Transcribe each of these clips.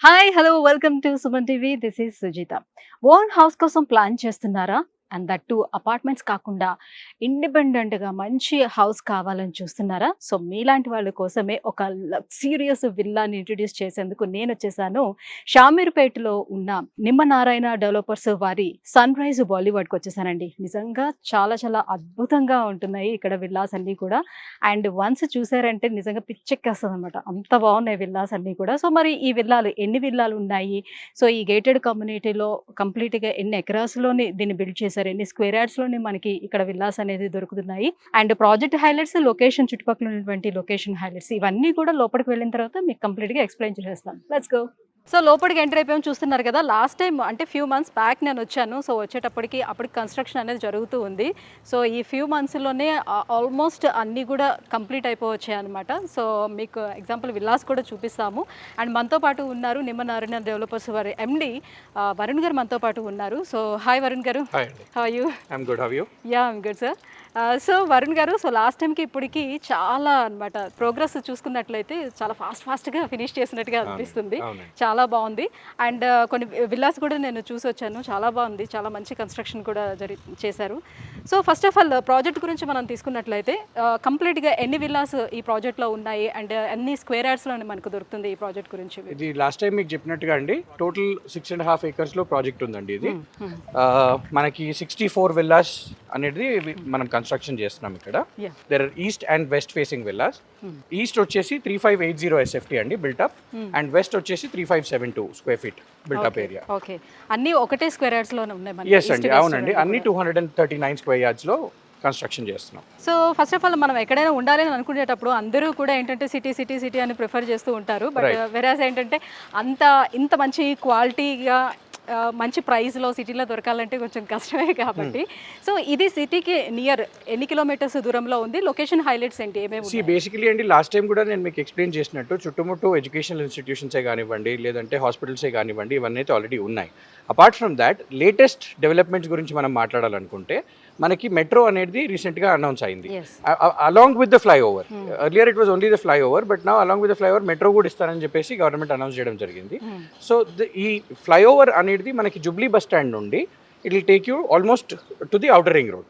Hi! Hello! Welcome to Suman TV. This is Sujitha. Own house కోసం plan చేస్తున్నారా? And that two apartments కాకుండా ఇండిపెండెంట్‌గా మంచి హౌస్ కావాలని చూస్తున్నారా? సో, మీలాంటి వాళ్ళ కోసమే ఒక లగ్జూరియస్ విల్లాని ఇంట్రొడ్యూస్ చేసేందుకు నేనొచ్చేసాను. షామీర్‌పేటలో ఉన్న నిమ్మనారాయణ డెవలపర్స్ వారి సన్‌రైజ్ బాలీవుడ్‌కొచ్చేసానండి. నిజంగా చాలా చాలా అద్భుతంగా ఉంటున్నాయి ఇక్కడ విల్లాస్ అన్నీ కూడా. అండ్ వన్స్ చూసారంటే నిజంగా పిచ్చెక్కేస్తదనమాట. అంత బాగున్నాయి విల్లాస్ అన్నీ కూడా. సో, మరి ఈ విల్లాలు ఎన్ని విల్లాలు ఉన్నాయి? సో, ఈ గేటెడ్ కమ్యూనిటీలో కంప్లీట్‌గా ఎన్ని ఎకరాస్‌లోని దీన్ని బిల్డ్ చేశారు? ఎన్ని స్క్వేర్ యార్డ్స్‌లోని మనకి ఇక్కడ విల్లాస్ అనేది దొరుకుతున్నాయి. అండ్ ప్రాజెక్ట్ హైలైట్స్, లొకేషన్ చుట్టుపక్కల ఉన్నటువంటి లొకేషన్ హైలైట్స్ ఇవన్నీ కూడా లోపలికి వెళ్ళిన తర్వాత మీకు కంప్లీట్‌గా ఎక్స్‌ప్లెయిన్ చేసేస్తాను. Let's go. సో, లోపలికి ఎంటర్ అయిపోయాం చూస్తున్నారు కదా! లాస్ట్ టైమ్ అంటే ఫ్యూ మంత్స్ బ్యాక్ నేనొచ్చాను. సో, వచ్చేటప్పటికి అప్పటికి కన్‌స్ట్రక్షన్ అనేది జరుగుతూ ఉంది. సో, ఈ ఫ్యూ మంత్స్‌లోనే ఆల్మోస్ట్ అన్నీ కూడా కంప్లీట్ అయిపోవచ్చాయన్నమాట. సో, మీకు ఎగ్జాంపుల్ విల్లాస్ కూడా చూపిస్తాము. అండ్ మనతో పాటు ఉన్నారు నిమ్మనారాయణ డెవలపర్స్ వారి ఎండీ వరుణ్ గారు మనతో పాటు ఉన్నారు. సో, హాయ్ వరుణ్ గారు. హాయ్ అండి. How are you? I'm good. How are you? I'm good sir. So, Varun గారు, సో లాస్ట్ టైమ్‌కి ఇప్పటికి చాలా అన్నమాట ప్రోగ్రెస్ చూసుకున్నట్లయితే చాలా ఫాస్ట్‌గా ఫినిష్ చేసినట్టుగా అనిపిస్తుంది. అవునండి. చాలా బాగుంది. అండ్ కొన్ని విల్లాస్ కూడా నేను చూసొచ్చాను. చాలా బాగుంది. చాలా మంచి కన్‌స్ట్రక్షన్ కూడా చేశారు. So, first of all project గురించి మనం తీసుకున్నట్లయితే కంప్లీట్‌గా ఎన్ని విల్లాస్ ఈ ప్రాజెక్ట్‌లో ఉన్నాయి? అండ్ ఎన్ని స్క్వేర్ యార్డ్స్‌లోనే మనకు దొరుకుతుంది ఈ ప్రాజెక్ట్ గురించి? ఇది లాస్ట్ టైం మీకు చెప్పినట్టుగా అండి టోటల్ 6.5 acres ప్రాజెక్ట్ ఉందండి ఇది. మనకి 64 విల్లాస్ అనేది మనం కన్స్ట్రక్షన్ చేస్తున్నాం ఇక్కడ. There are east and west facing villas. East వచ్చేసి 3580 SFT అండి బిల్టప్, అండ్ వెస్ట్ వచ్చేసి 3572 square feet built up area. Okay, అన్నీ ఒకటే స్క్వేర్ యార్డ్స్‌లోనే ఉన్నాయి మనకి. ఎస్ అండి, అవునండి. అన్ని 239 స్క్వేర్ యార్డ్స్లో కన్స్ట్రక్షన్ చేస్తున్నాం. సో, ఫస్ట్ ఆఫ్ ఆల్ మనం ఎక్కడైనా ఉండాలి అని అనుకునేటప్పుడు అందరూ కూడా ఏంటంటే సిటీ అని ప్రిఫర్ చేస్తూ ఉంటారు. బట్ వెరాజ్ ఏంటంటే ఇంత మంచి క్వాలిటీగా మంచి ప్రైస్లో సిటీలో దొరకాలంటే కొంచెం కష్టమే కాబట్టి, సో ఇది సిటీకి నియర్ ఎన్ని కిలోమీటర్స్ దూరంలో ఉంది? లొకేషన్ హైలైట్స్ ఏంటి? ఏమేమి? బేసికలీ అండి లాస్ట్ టైం కూడా నేను మీకు ఎక్స్ప్లెయిన్ చేసినట్టు చుట్టుముట్టు ఎడ్యుకేషనల్ ఇన్స్టిట్యూషన్సే కానివ్వండి, లేదంటే హాస్పిటల్సే కానివ్వండి, ఇవన్నీ అయితే ఆల్రెడీ ఉన్నాయి. Apart from that latest developments గురించి మనం మాట్లాడాలనుకుంటే మనకి మెట్రో అనేది రీసెంట్గా అనౌన్స్ అయింది along with the flyover. Earlier it was only the flyover, but now along with the flyover metro కూడా ఇస్తారని చెప్పేసి గవర్నమెంట్ అనౌన్స్ చేయడం జరిగింది. సో ఈ ఫ్లైఓవర్ అనేది మనకి జుబ్లీ బస్ స్టాండ్ నుండి it will take you almost to the outer ring road.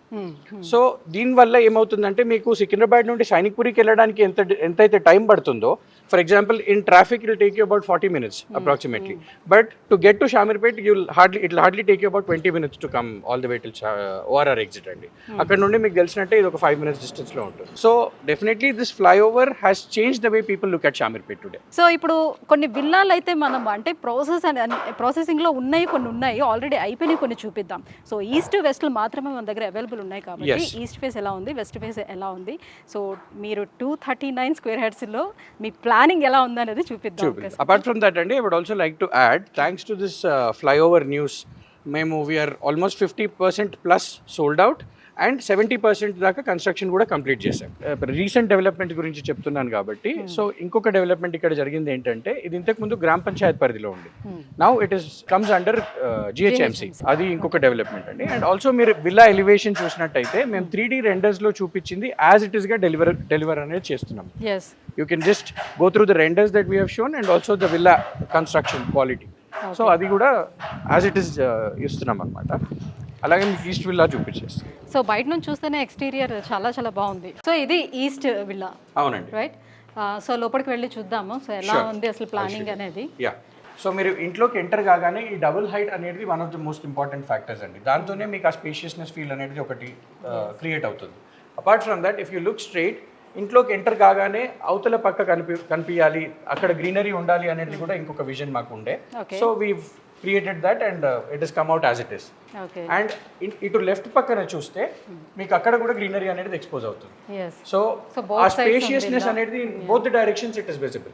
So దీనివల్ల ఏమవుతుందంటే మీకు సికింద్రాబాద్ నుండి సైనిక్పురికి వెళ్ళడానికి ఎంతైతే టైం పడుతుందో, for example in traffic it will take you about 40 minutes approximately, but to get to Shamirpet it will hardly take you about 20 minutes to come all the way till ORR exit అండి. అక్కడ నుండి మీకు తెలిసినట్టే ఇది ఒక 5 minutes డిస్టెన్స్లో ఉంటుంది. So definitely this flyover has change the way people look at Shamirpet today. So ఇప్పుడు కొన్ని విల్లాలు అయితే మనం అంటే ప్రాసెసింగ్లో ఉన్నాయి, కొన్ని ఉన్నాయి ఆల్రెడీ అయిపోయినాయి, కొన్ని చూపిద్దాం. సో ఈస్ట్ వెస్ట్ మాత్రమే మన దగ్గర అవైలబుల్ ఉన్నాయి కాబట్టి ఈస్ట్ ఫేస్ ఎలా ఉంది, వెస్ట్ ఫేస్ ఎలా ఉంది, సో మీరు 239 స్క్వేర్ యార్డ్స్లో మీ ప్లానింగ్ ఎలా ఉంది అనేది చూపిద్దాం. అపార్ట్ ఫ్రమ్ దట్ అండి, I would also like to add, thanks to this flyover news మేము we are almost 50% plus sold out and 70% దాకా కన్స్ట్రక్షన్ కూడా కంప్లీట్ చేశాం. రీసెంట్ డెవలప్మెంట్ గురించి చెప్తున్నాను కాబట్టి, సో ఇంకొక డెవలప్మెంట్ ఇక్కడ జరిగింది ఏంటంటే, ఇది ఇంతకు ముందు గ్రామ పంచాయత్ పరిధిలో ఉంది. Now it is comes under GHMC. అది ఇంకొక డెవలప్మెంట్ అండి. అండ్ ఆల్సో మీరు విల్లా ఎలివేషన్ చూసినట్టయితే మేము 3D రెండర్స్లో చూపించింది యాజ్ ఇట్ ఈస్గా డెలివర్ అనేది చేస్తున్నాం. You can just go through the renders that we have shown and also the villa construction quality. So అది కూడా యాజ్ ఇట్ ఈస్ ఇస్తున్నాం అనమాట. అలాగే మీకు ఈస్ట్ విల్లా చూపించేస్తాం. సో బయట నుంచి చూస్తేనే ఎక్స్టీరియర్ చాలా చాలా బాగుంది. సో ఇది ఈస్ట్ విల్లా, అవునండి, రైట్? సో లోపలికి వెళ్ళి చూద్దాము సో ఎలా ఉంది అసలు ప్లానింగ్ అనేది. సో మీరు ఇంట్లోకి ఎంటర్ కాగానే ఈ డబుల్ హైట్ అనేది one of the most important factors అండి. దాంతోనే మీకు ఆ స్పేషియస్నెస్ ఫీల్ అనేది ఒకటి క్రియేట్ అవుతుంది. Apart from that if you look straight, ఇంట్లోకి ఎంటర్ కాగానే అవతల పక్క కనిపించాలి, అక్కడ గ్రీనరీ ఉండాలి అనేది కూడా ఇంకొక విజన్ మాకు ఉండే. So we created that and it is come out as it is. And ఇటు లెఫ్ట్ పక్కన చూస్తే మీకు అక్కడ కూడా గ్రీనరీ అనేది ఎక్స్పోజ్ అవుతుంది. సో ఆ స్పేషియస్నెస్ అనేది both directions it is visible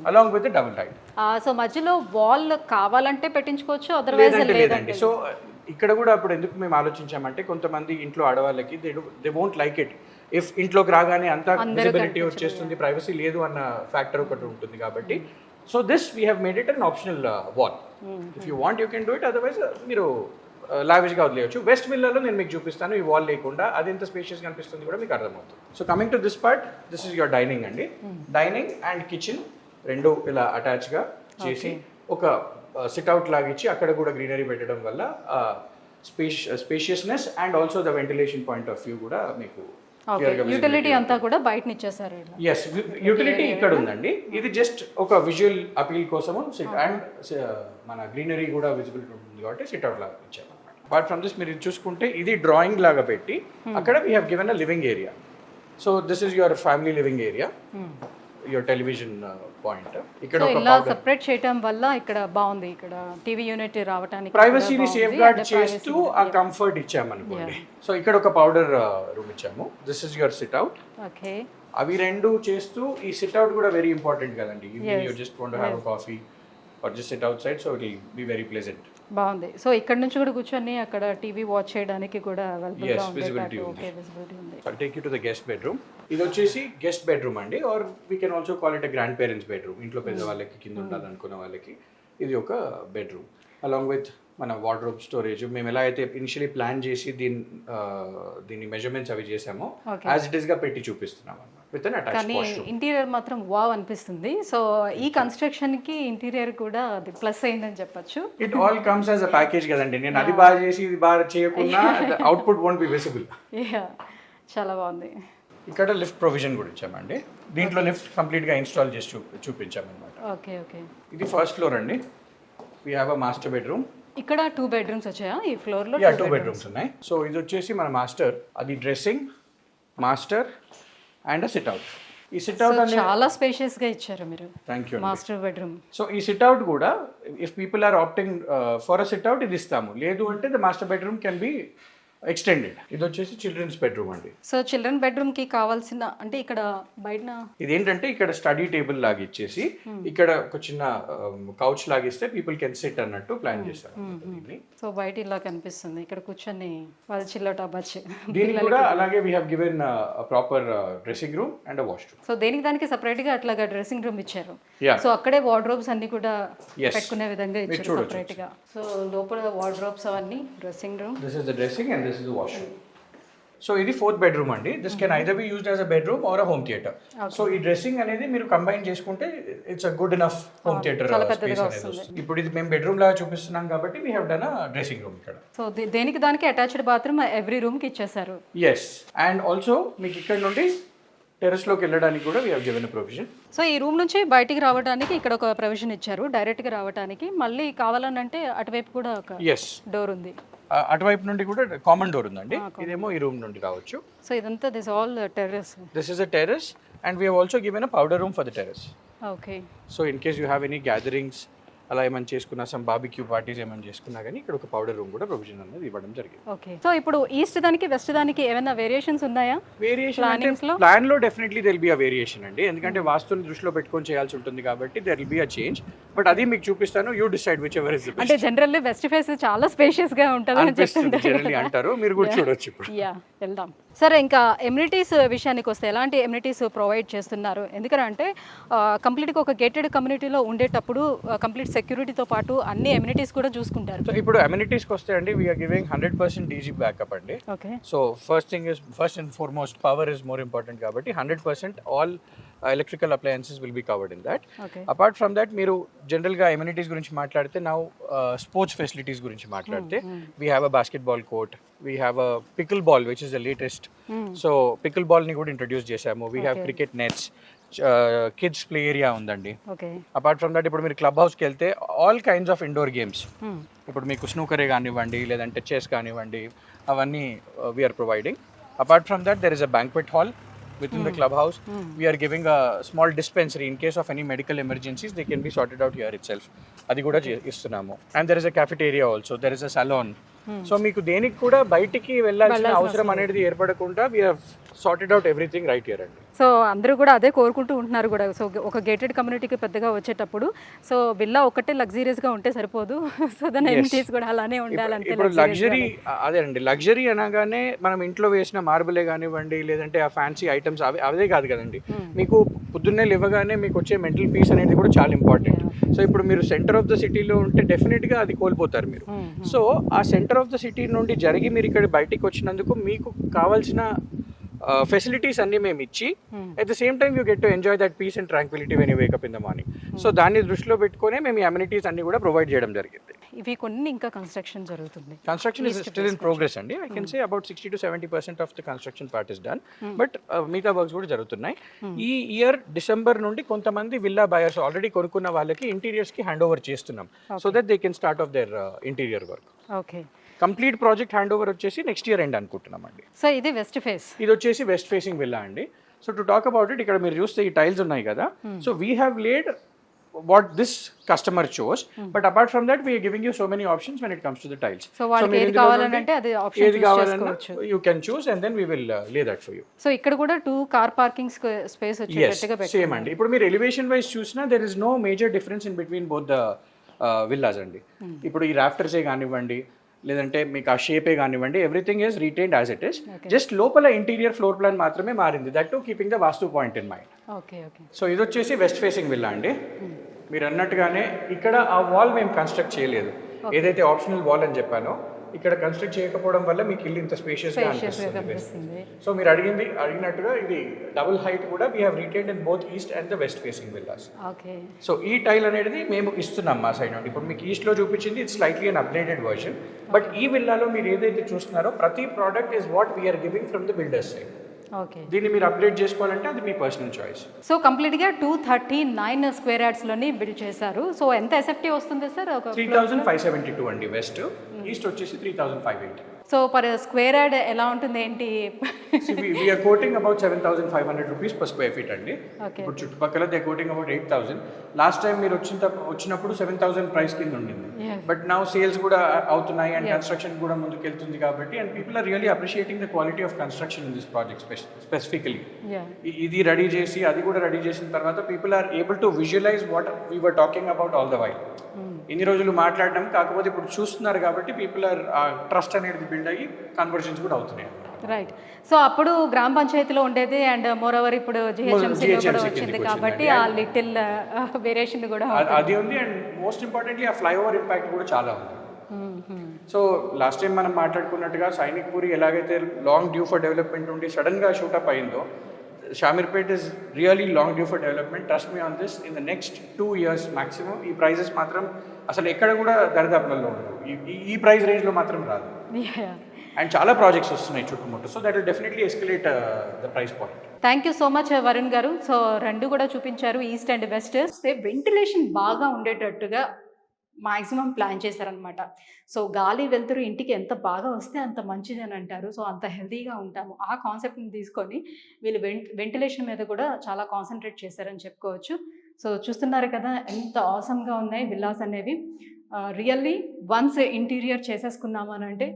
along with double height. So మధ్యలో వాల్ కావాలంటే పెట్టించుకోవచ్చు, అదర్వైజ్ లేదండి. సో ఇక్కడ కూడా అప్పుడు ఎందుకు మేము ఆలోచించామంటే, కొంతమంది ఇంట్లో ఆడవాళ్ళకి they won't like it if ఇంట్లోకి రాగానే అంతా విజిబిలిటీ వచ్చేస్తుంది, ప్రైవసీ లేదు అన్న ఫ్యాక్టర్ ఒకటి ఉంటుంది కాబట్టి. So this we have made it an optional wall. If you want you can do it, otherwise మీరు లావిష్గా వదిలేయచ్చు. వెస్ట్ విల్లాలో నేను మీకు చూపిస్తాను ఈ వాల్ లేకుండా అది ఎంత స్పేషియస్ కనిపిస్తుంది కూడా మీకు అర్థమవుతుంది. So coming to this part, this is your dining అండి. డైనింగ్ అండ్ కిచెన్ రెండు ఇలా అటాచ్గా చేసి ఒక సిట్అవుట్ లాగా ఇచ్చి అక్కడ కూడా గ్రీనరీ పెట్టడం వల్ల spaciousness and also the ventilation point of view కూడా మీకు యూటిలిటీ అంతా కూడా బయట ఇచ్చేసారు. ఎస్, యూటిలిటీ ఇక్కడ ఉందండి. ఇది జస్ట్ ఒక విజువల్ అపీల్ కోసము అండ్ మన గ్రీనరీ కూడా విజిబిలిటీ ఉంటుంది కాబట్టి సిట్అవుట్ లాగా ఇచ్చాము. అపార్ట్ ఫ్రమ్ దిస్ మీరు ఇది చూసుకుంటే ఇది డ్రాయింగ్ లాగా పెట్టి అక్కడ we have given a living area. So this is your family living area, your television point. ఇక్కడ ఒక ఇలా సెపరేట్ చేయడం వల్ల ఇక్కడ బాగుంది, ఇక్కడ టీవీ యూనిట్ రావడానికి ప్రైవసీని సేఫ్ గార్డ్ చేస్తూ ఆ కంఫర్ట్ ఇచ్చామనుకోండి. సో ఇక్కడ ఒక పౌడర్ రూమ్ ఇచ్చాము. This is your SIT out. Okay, అవి రెండు చేస్తూ ఈ సిట్ అవుట్ కూడా వెరీ ఇంపార్టెంట్ కదండి. You just want to have a coffee or just SIT out side, so it will be very pleasant. బాగుంది. సో ఇక్కడ నుంచి కూడా కూర్చొని అక్కడ టీవీ వాచ్ చేయడానికి కూడా అవైలబుల్ గా ఉంది. విజిబిలిటీ ఉంది. ఓకే, విజిబిలిటీ ఉంది. I take you to the guest bedroom. ఇది వచ్చేసి గెస్ట్ బెడ్రూమ్ అండి, or we can also call it a grandparents bedroom. ఇంట్లో పెద్ద వాళ్ళకి కింద ఉండాలనుకున్న వాళ్ళకి ఇది ఒక బెడ్రూమ్ అలాంగ్ విత్ మన వార్డ్రోబ్ స్టోరేజ్. మేము ఎలా అయితే ఇనిషియలీ ప్లాన్ చేసి దీని మెజర్మెంట్స్ అవి చేసామో యాజ్ ఇట్ ఈస్ గా పెట్టి చూపిస్తున్నాం అన్నమాట. విత్ అన్ అటాచ్డ్ కానీ వాష్రూమ్. ఇంటీరియర్ మాత్రం వావ్ అనిపిస్తుంది. సో ఈ కన్స్ట్రక్షన్ కి ఇంటీరియర్ కూడా అది ప్లస్ అయిందని చెప్పొచ్చు. It all comes as a package కదండి. నేను అది బాగా చేసి ఇది బాగా చేయకుండా అవుట్పుట్ వోంట్ బి విజిబుల్. చాలా బాగుంది. ఇక్కడ లిఫ్ట్ ప్రొవిజన్ కూడా ఇచ్చామండి. దీంట్లో లిఫ్ట్ కంప్లీట్ గా ఇన్స్టాల్ చేసి చూపించామన్నమాట. Okay okay. ఇది ఫస్ట్ ఫ్లోర్ అండి. We have a master bedroom. ఇక్కడ 2 బెడ్రూమ్స్ వచ్చాయా ఈ ఫ్లోర్ లో? 2 బెడ్రూమ్స్ ఉన్నాయి. సో ఇది వచ్చేసి మన మాస్టర్, అది dressing, master and a sit out. ఈ సిట్ అవుట్ అనేది చాలా స్పేషియస్ గా ఇచ్చారు మీరు. Thank you. Master bedroom. So ఈ సిట్ అవుట్ కూడా if people are opting for a sit out ఇది ఇస్తాము. లేదు అంటే the master bedroom can be extended. ఇది వచ్చేసి చిల్డ్రన్స్ బెడ్రూమ్ అండి. సో చిల్డ్రన్ బెడ్రూమ్ కి కావాల్సిన అంటే ఇక్కడ బయట ఇదేంటంటే ఇక్కడ స్టడీ టేబుల్ లాగా ఇచ్చేసి ఇక్కడ ఒక చిన్న కౌచ్ లాగా ఇస్తే పీపుల్ కెన్ సిట్ అన్నట్టు ప్లాన్ చేస్తారు. సో బయట ఇలా కనిపిస్తుంది, ఇక్కడ కూర్చొని వాళ్ళు చిల్లౌట్ అవ్వచ్చు. దీనికి కూడా అలాగే we have given proper dressing room and washroom. So దేనికి దానికి సెపరేట్ గా అట్లాగా డ్రెస్సింగ్ రూమ్ ఇచ్చారు. Yeah. సో అక్కడే వార్డ్రోబ్స్ అన్ని కూడా పెట్టుకునే విధంగా ఇచ్చారు సెపరేట్ గా. సో లోపల వార్డ్రోబ్స్ అవన్నీ, dressing room. This is the dressing and this is the washroom. So ఇది 4th బెడ్రూమ్ అండి. This can either be used as a bedroom are a home theatre. So ఈ డ్రెస్సింగ్ అనేది మీరు combine చేసుకుంటే it's a good enough home theatre space అనేది వస్తుంది. ఇప్పుడు ఇది మేము బెడ్రూమ్ లాగా చూపిస్తున్నాం కాబట్టి we have done a dressing room ఇక్కడ. సో దేనికి దానికి అటాచ్డ్ బాత్రూమ్ ఎవ్రీ రూమ్ కి ఇచ్చేసారు. ఎస్, అండ్ ఆల్సో మీకు ఇక్కడ నుండి టెర్రస్ లోకి వెళ్ళడానికి కూడా we have given a provision. So ఈ రూమ్ నుంచి బయటికి రావడానికి ఇక్కడ ఒక ప్రొవిజన్ ఇచ్చారు డైరెక్ట్ గా రావడానికి. మళ్ళీ కావాలనంటే అటువైపు కూడా ఒక డోర్ ఉంది. అటువైపు నుండి కూడా కామన్ డోర్ ఉందండి. ఇదేమో ఈ రూమ్ నుండి రావచ్చు. సో ఇదంతా this all terrace. This is a terrace and we have also given a powder room for the terrace. Okay. So in case you have any gatherings అలా ఏమైనా చేసుకున్నా, సమ్ బార్బిక్యూ పార్టీస్ ఏమైనా చేసుకున్నా కానీ ఇక్కడ ఒక పౌడర్ రూమ్ కూడా provision అనేది ఇవ్వడం జరిగింది. ఓకే. సో ఇప్పుడు ఈస్ట్ దానికి వెస్ట్ దానికి ఏమైనా వేరియేషన్స్ ఉన్నాయా? వేరియేషన్ ప్లాన్ లో definitely there be a variation అండి. ఎందుకంటే వాస్తుని దృష్టిలో పెట్టుకొని చేయాల్సి ఉంటుంది కాబట్టి there will be a change. But అది మీకు చూపిస్తాను, you decide which ever is the best. అంటే జనరల్లీ వెస్ట్ ఫేస్ చాలా స్పేషియస్ గా ఉంటుంది అని చెప్తుంటారు జనరల్లీ అంటారు. మీరు కూడా చూడొచ్చు ఇప్పుడు. యా, వెళ్దాం. సరే, ఇంకా ఎమ్యూనిటీస్ విషయానికి వస్తే ఎలాంటి ఎమ్యూనిటీస్ ప్రొవైడ్ చేస్తున్నారు? ఎందుకంటే కంప్లీట్గా ఒక గేటెడ్ కమ్యూనిటీలో ఉండేటప్పుడు కంప్లీట్ సెక్యూరిటీతో పాటు అన్ని ఎమ్యూనిటీస్ కూడా చూసుకుంటారు. సో ఇప్పుడు అమ్యూనిటీస్కి వస్తే అండి వీఆర్ గివింగ్ 100% డీజీ బ్యాకప్ అండి. Okay. So first and foremost power is more important కాబట్టి 100% all electrical appliances will be covered in that. Okay. Apart from that, మీరు జనరల్గా ఎమ్యూనిటీస్ గురించి మాట్లాడితే now స్పోర్ట్స్ ఫెసిలిటీస్ గురించి మాట్లాడితే we have a basketball court, we have a pickle ball which is the latest. So pickle ball ని కూడా introduce చేసాము. We have cricket nets, kids play area ఉందండి. అపార్ట్ ఫ్రమ్ దట్ ఇప్పుడు మీరు club హౌస్కి వెళ్తే all kinds of indoor games, ఇప్పుడు మీకు స్నూకరే కానివ్వండి లేదంటే చెస్ కానివ్వండి అవన్నీ we are providing. Apart from that there is a banquet hall within the clubhouse. We are giving a small dispensary in case of any medical emergencies, they can be sorted out here itself. Adi kuda istunnamo. And there is a cafeteria also, there is a salon. So meeku deniki kuda bayatiki vellalsina avasaram anedi erpadakunda we have sorted out everything right here andi. So అందరూ కూడా అదే కోరుకుంటూ ఉంటున్నారు కూడా. So ఒక gated కమ్యూనిటీకి పెద్దగా వచ్చేటప్పుడు సో విల్లా ఒకటే లగ్జరీస్గా ఉంటే సరిపోదు, సో దాని ఎమ్యూనిటీస్ కూడా అలానే ఉండాలంటే. ఇప్పుడు లగ్జరీ అదేనండి, లగ్జరీ అనగానే మనం ఇంట్లో వేసిన మార్బులే కానివ్వండి లేదంటే ఆ ఫ్యాన్సీ ఐటమ్స్ అదే కాదు కదండి. మీకు పొద్దున్నే లేవగానే మీకు వచ్చే మెంటల్ పీస్ అనేది కూడా చాలా ఇంపార్టెంట్. సో ఇప్పుడు మీరు సెంటర్ ఆఫ్ ద సిటీలో ఉంటే డెఫినెట్గా అది కోల్పోతారు మీరు. సో ఆ సెంటర్ ఆఫ్ ద సిటీ నుండి జరిగి మీరు ఇక్కడ బయటికి వచ్చినందుకు మీకు కావాల్సిన ఫెసిలిటీస్ అన్నీ మేము ఇచ్చి at the same time you get to enjoy that peace and tranquillity when you wake up in the morning. So దాన్ని దృష్టిలో పెట్టుకొని మేము ఈ అమ్యూనిటీస్ అన్ని కూడా ప్రొవైడ్ చేయడం జరిగింది. ఇవి కొన్ని ఇంకా కన్స్ట్రక్షన్ జరుగుతుంది. Construction is still in progress అండి. I can say about 60 to 70% of the construction part is done, but మిగతా వర్క్స్ కూడా జరుగుతున్నాయి. ఈ ఇయర్ డిసెంబర్ నుండి కొంతమంది విల్లా బయర్స్ ఆల్రెడీ కొనుక్కున్న వాళ్ళకి ఇంటీరియర్స్ కి హ్యాండ్ ఓవర్ చేస్తున్నాం, so that they can start off their interior work. Okay, complete project hand over వచ్చేసి నెక్స్ట్ ఇయర్ ఎండ్ అనుకుంటున్నాం అండి. సో ఇది వెస్ట్ ఫేస్, ఇది వచ్చేసి వెస్ట్ ఫేసింగ్ విల్లా అండి. So to talk about it, ఇక్కడ మీరు చూస్తే ఈ టైల్స్ ఉన్నాయి కదా, so we have laid what this customer chose, but apart from that we are giving you so many options when it comes to the tiles. So వాళ్ళకి ఏది కావాలంటే అది ఆప్షన్ ఏది కావాలన్నా you can choose and then we will lay that for you. So ఇక్కడ కూడా 2 car parking space వచ్చేటట్టుగా పెట్టారు. సేమ్ అండి. ఇప్పుడు మీరు ఎలివేషన్ వైజ్ చూసినా there is no major difference in between both the villas అండి. ఇప్పుడు ఈ రాఫ్టర్సే కానివ్వండి, లేదంటే మీకు ఆ షేపే కానివ్వండి, everything is retained as it is. Just లోపల ఇంటీరియర్ ఫ్లోర్ ప్లాన్ మాత్రమే మారింది, that to keeping the vastu point in mind. Okay okay. So ఇది వచ్చేసి వెస్ట్ ఫేసింగ్ విల్లా అండి. మీరు అన్నట్టుగానే ఇక్కడ ఆ వాల్ మేము కన్స్ట్రక్ట్ చేయలేదు, ఏదైతే ఆప్షనల్ వాల్ అని చెప్పానో ఇక్కడ కన్స్ట్రక్ట్ చేయకపోవడం వల్ల మీకు ఇల్లు ఇంత స్పేషియస్గా అనిపిస్తుంది. సో మీరు అడిగినట్టుగా ఇది డబుల్ హైట్ కూడా we have retained in both east and the west facing villas. Okay. So ఈ టైల్ అనేది మేము ఇస్తున్నాం మా సైడ్ నుండి. ఇప్పుడు మీకు ఈస్ట్లో చూపించింది it's slightly an upgraded version, but ఈ విల్లాలో మీరు ఏదైతే చూస్తున్నారో ప్రతి product is what we're giving from the builders side. Okay. దీన్ని మీరు అప్గ్రేడ్ చేసుకోవాలంటే అది మీ పర్సనల్ చాయిస్. సో కంప్లీట్గా 239 స్క్వేర్ యార్డ్స్లోని బిల్డ్ చేశారు. సో ఎంత ఎసెప్టీ వస్తుంది సార్? 3572 అండి వెస్ట్, ఈస్ట్ వచ్చేసి 3580. సో పర్ స్క్వేర్ యార్డ్ ఎలా ఉంటుంది ఏంటి? We're quoting about 7500 rupees per square feet అండి. ఇప్పుడు చుట్టుపక్కల they quoting about 8000. Last time మీరు వచ్చినప్పుడు 7000 ప్రైస్ కింద ఉండింది, బట్ నౌ సేల్స్ కూడా అవుతున్నాయి అండ్ కన్స్ట్రక్షన్ కూడా ముందుకు వెళ్తుంది కాబట్టి, and people are really appreciating the quality of construction in this project specifically. ఇది రెడీ చేసి అది కూడా రెడీ చేసిన తర్వాత people are able to visualize what we were talking about all the while. ఇన్ని రోజులు మాట్లాడడం కాకపోతే ఇప్పుడు చూస్తున్నారు కాబట్టి పీపుల్ ఆర్ ట్రస్ట్ అనేది బిల్డ్ అయ్యి కన్వర్షన్స్ కూడా అవుతున్నాయి. రైట్. సో అప్పుడు గ్రామ పంచాయతీలో ఉండేది అండ్ మోర్ ఓవర్ ఇప్పుడు జిహెచ్ఎంసీ కూడా వచ్చింది కాబట్టి ఆ లిటిల్ వేరియేషన్ కూడా అది ఉంది. అండ్ మోస్ట్ ఇంపార్టెంట్లీ ఆ ఫ్లైఓవర్ ఇంపాక్ట్ కూడా చాలా ఉంది. సో లాస్ట్ టైం మనం మాట్లాడుకున్నట్టుగా సైనిక్ పూరి ఎలాగైతే లాంగ్ డ్యూ ఫర్ డెవలప్మెంట్ ఉండి సడన్గా షూటప్ అయిందో, Shamirpet is really long due for development. Trust me on this, in the next 2 years maximum ఈ ప్రైజెస్ మాత్రం అసలు ఎక్కడ కూడా దరిదాపులలో ఉండవు, ఈ ప్రైస్ రేంజ్లో మాత్రం రాదు. అండ్ చాలా ప్రాజెక్ట్స్ వస్తున్నాయి చుట్టుముట్టు, so that will definitely escalate the price point. Thank you so much Varun గారు. సో రెండు కూడా చూపించారు, ఈస్ట్ అండ్ వెస్ట్. వెంటిలేషన్ బాగా ఉండేటట్టుగా మాక్సిమం ప్లాన్ చేశారనమాట. సో గాలి వెలుతురు ఇంటికి ఎంత బాగా వస్తే అంత మంచిది అని అంటారు. సో అంత హెల్తీగా ఉంటాము. ఆ కాన్సెప్ట్ని తీసుకొని వీళ్ళు వెంటిలేషన్ మీద కూడా చాలా కాన్సన్ట్రేట్ చేశారని చెప్పుకోవచ్చు. సో చూస్తున్నారు కదా ఎంత ఆసమ్గా ఉన్నాయి విల్లాస్ అనేవి. రియల్లీ వన్స్ ఇంటీరియర్ చేసేసుకున్నాము అని అంటే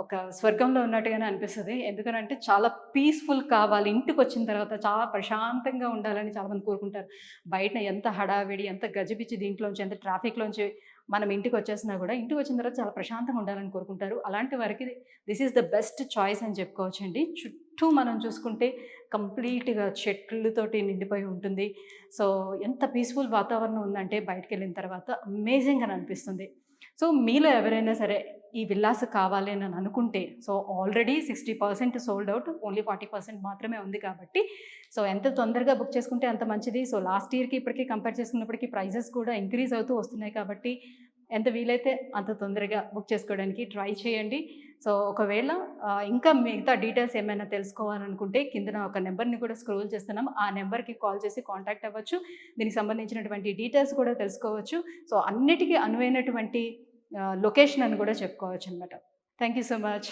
ఒక స్వర్గంలో ఉన్నట్టుగానే అనిపిస్తుంది. ఎందుకంటే చాలా పీస్ఫుల్ కావాలి, ఇంటికి వచ్చిన తర్వాత చాలా ప్రశాంతంగా ఉండాలని చాలామంది కోరుకుంటారు. బయట ఎంత హడావిడి, ఎంత గజిబిజి, దీంట్లోంచి ఎంత ట్రాఫిక్లోంచి మనం ఇంటికి వచ్చేసినా కూడా ఇంటికి వచ్చిన తర్వాత చాలా ప్రశాంతంగా ఉండాలని కోరుకుంటారు. అలాంటి వారికి this is the best choice అని చెప్పుకోవచ్చండి. చుట్టూ మనం చూసుకుంటే కంప్లీట్గా చెట్లతోటి నిండిపోయి ఉంటుంది. సో ఎంత పీస్ఫుల్ వాతావరణం ఉందంటే బయటకు వెళ్ళిన తర్వాత అమేజింగ్ అని అనిపిస్తుంది. సో మీలో ఎవరైనా సరే ఈ విల్లాస్ కావాలి అని అనుకుంటే, so already 60% sold out, only 40% మాత్రమే ఉంది కాబట్టి సో ఎంత తొందరగా బుక్ చేసుకుంటే అంత మంచిది. సో లాస్ట్ ఇయర్కి ఇప్పటికీ కంపేర్ చేసుకున్నప్పటికీ ప్రైజెస్ కూడా ఇంక్రీజ్ అవుతూ వస్తున్నాయి కాబట్టి ఎంత వీలైతే అంత తొందరగా బుక్ చేసుకోవడానికి ట్రై చేయండి. సో ఒకవేళ ఇంకా మిగతా డీటెయిల్స్ ఏమైనా తెలుసుకోవాలనుకుంటే కింద ఒక నెంబర్ని కూడా స్క్రోల్ చేస్తున్నాం, ఆ నెంబర్కి కాల్ చేసి కాంటాక్ట్ అవ్వచ్చు. దీనికి సంబంధించినటువంటి డీటెయిల్స్ కూడా తెలుసుకోవచ్చు. సో అన్నిటికీ అనువైనటువంటి లొకేషన్ అని కూడా చెప్పుకోవచ్చు అనమాట. Thank you so much.